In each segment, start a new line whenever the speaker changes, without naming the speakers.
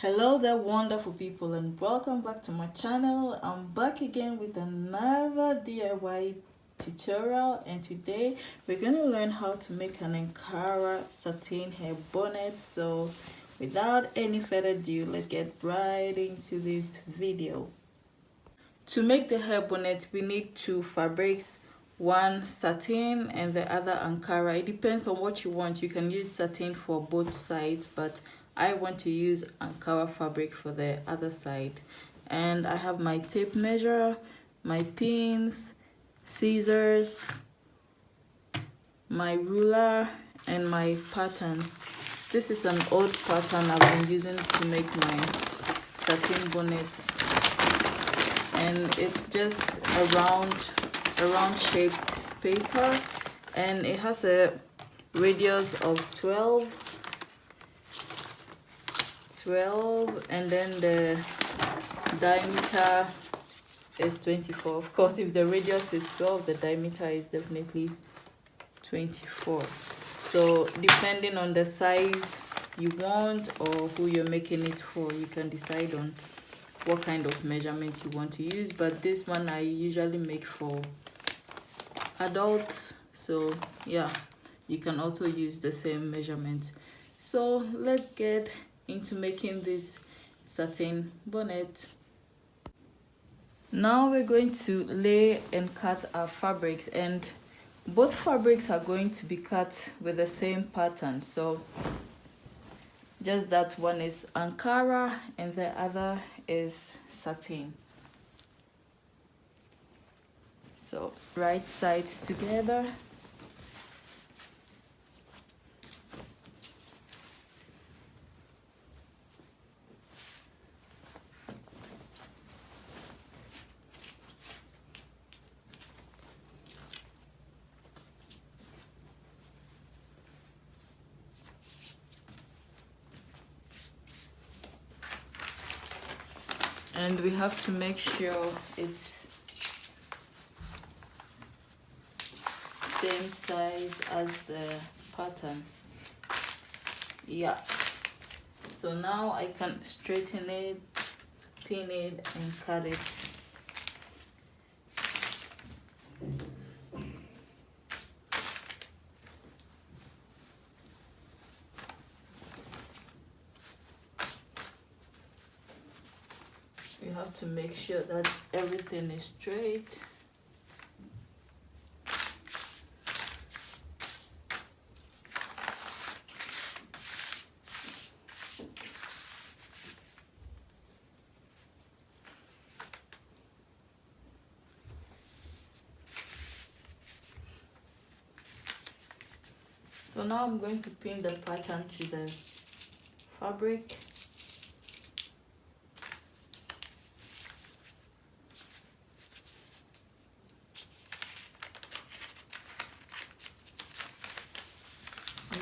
Hello there, wonderful people, and welcome back to my channel. I'm back again with another DIY tutorial, and today we're going to learn how to make an Ankara satin hair bonnet. So without any further ado, let's get right into this video. To make the hair bonnet, we need two fabrics, one satin and the other Ankara. It depends on what you want. You can use satin for both sides, but I want to use Ankara fabric for the other side. And I have my tape measure, my pins, scissors, my ruler, and my pattern. This is an old pattern I've been using to make my satin bonnets, and it's just a round shaped paper, and it has a radius of 12, and then the diameter is 24. Of course, if the radius is 12, the diameter is definitely 24. So depending on the size you want or who you're making it for, you can decide on what kind of measurement you want to use. But this one I usually make for adults, so yeah, you can also use the same measurement. So let's get into making this satin bonnet. Now we're going to lay and cut our fabrics, and both fabrics are going to be cut with the same pattern. So just that one is Ankara and the other is satin. So right sides together. And we have to make sure it's same size as the pattern. Yeah. So now I can straighten it, pin it, and cut it. You have to make sure that everything is straight. So now I'm going to pin the pattern to the fabric.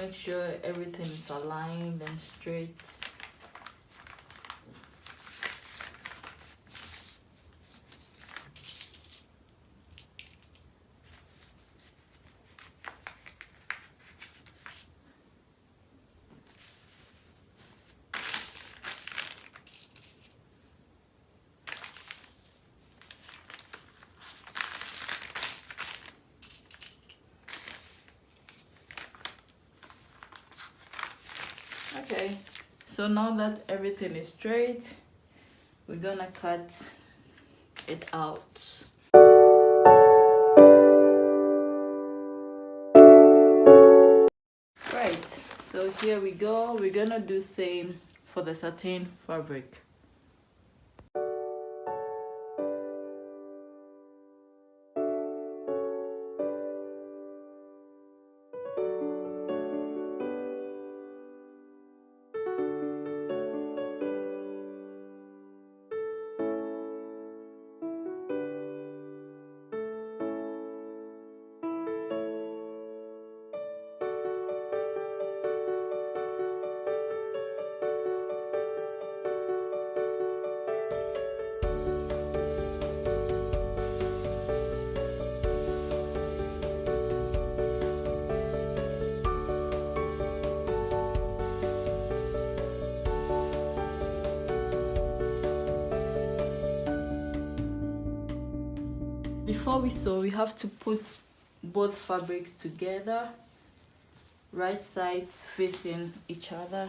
Make sure everything is aligned and straight. Okay, so now that everything is straight, we're gonna cut it out. Right, so here we go. We're gonna do same for the satin fabric. before we sew, we have to put both fabrics together, right sides facing each other.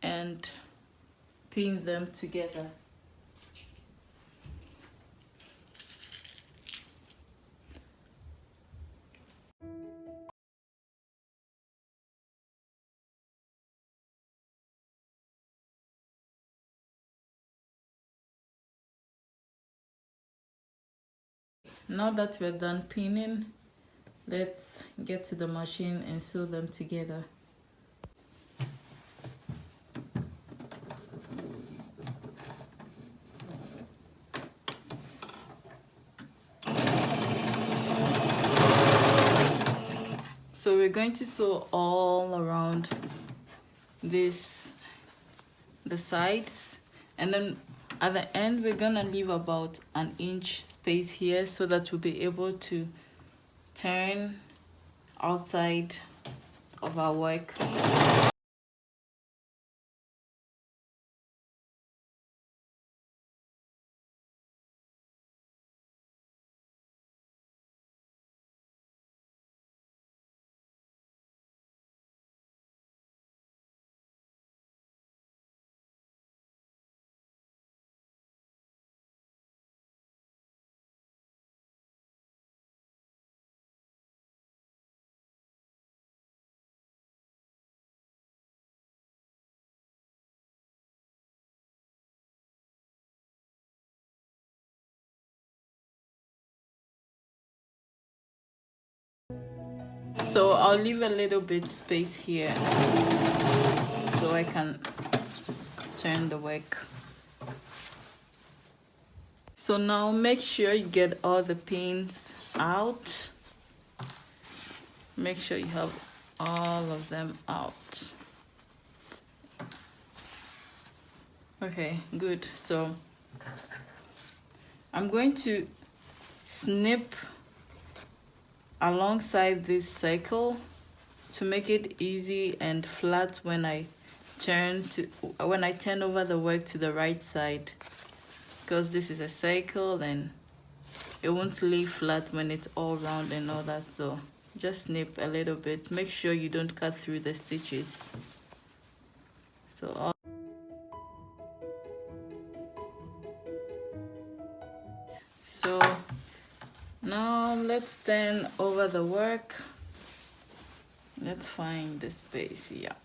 And pin them together. Now that we're done pinning, let's get to the machine and sew them together. So we're going to sew all around the sides, and then at the end we're gonna leave about an inch space here so that we'll be able to turn outside of our work. So I'll leave a little bit space here so I can turn the work. So now make sure you get all the pins out. Make sure you have all of them out. Okay, good. So I'm going to snip alongside this circle to make it easy and flat when I turn over the work to the right side, because this is a circle and it won't lay flat when it's all round and all that. So just snip a little bit. Make sure you don't cut through the stitches. So now let's turn over the work. Let's find the space here.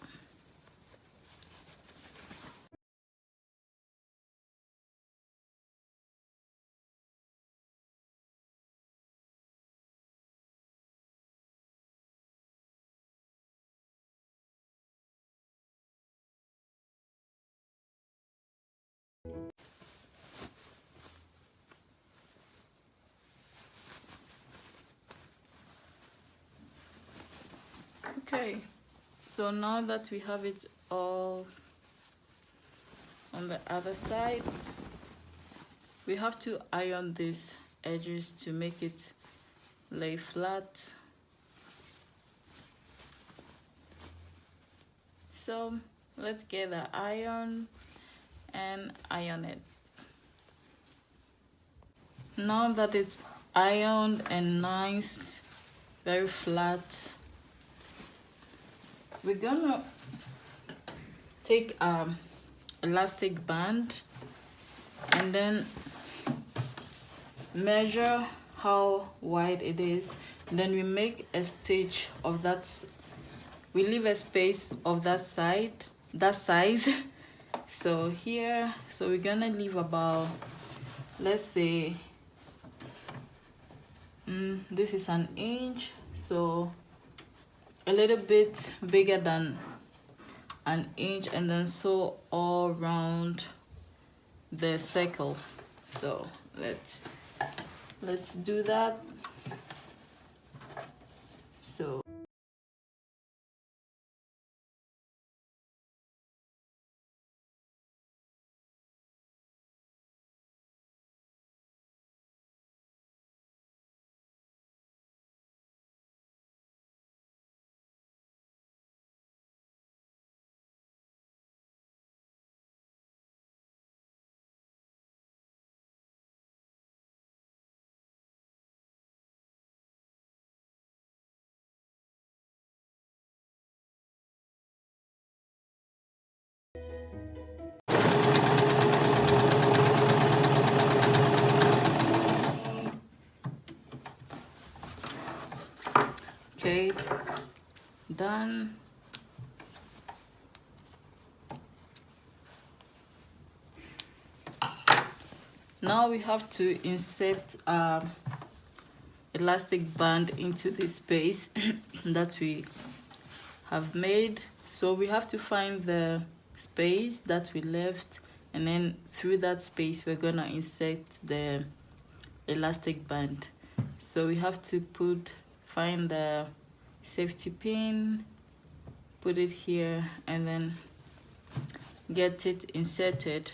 Okay, so now that we have it all on the other side, we have to iron these edges to make it lay flat. So let's get the iron and iron it. Now that it's ironed and nice, very flat, we're gonna take elastic band and then measure how wide it is. Then we make a stitch of that. We leave a space of that size. So here, so we're gonna leave about, let's say, this is an inch, so a little bit bigger than an inch, and then sew all around the circle. So let's do that. So Okay, done. Now we have to insert elastic band into the space that we have made. So we have to find the space that we left, and then through that space we're gonna insert the elastic band. So we have to find the safety pin, put it here, and then get it inserted.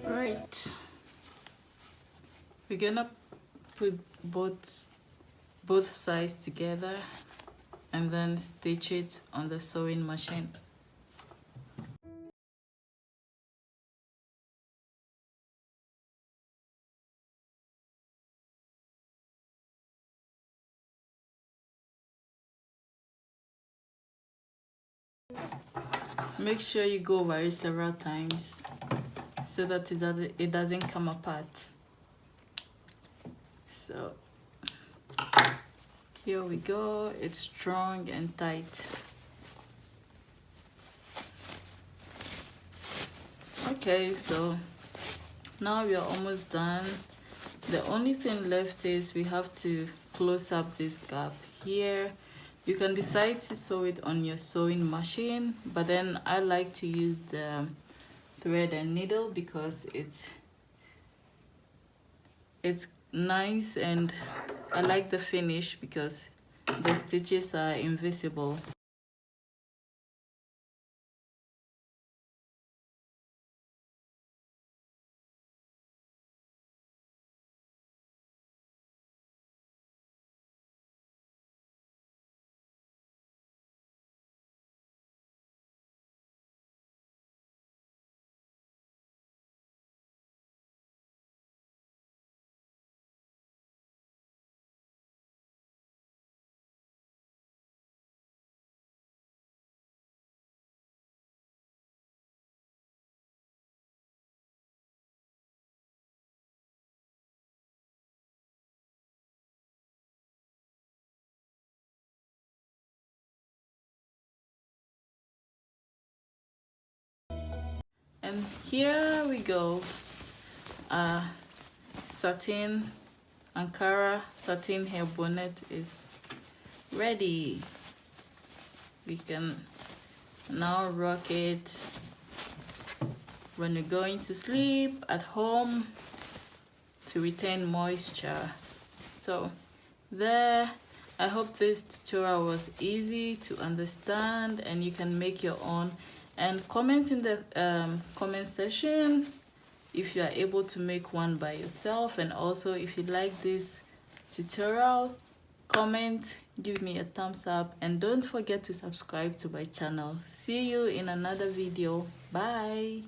Right, we're gonna put both sides together and then stitch it on the sewing machine. Make sure you go over it several times so that it doesn't come apart. So here we go, it's strong and tight. Okay, so now we are almost done. The only thing left is we have to close up this gap here. You can decide to sew it on your sewing machine, but then I like to use the thread and needle because it's nice, and I like the finish because the stitches are invisible. And here we go. Satin Ankara satin hair bonnet is ready. We can now rock it when you're going to sleep, at home, to retain moisture. So there, I hope this tutorial was easy to understand and you can make your own. And comment in the comment section if you are able to make one by yourself, and also if you like this tutorial, comment, give me a thumbs up, and don't forget to subscribe to my channel. See you in another video. Bye.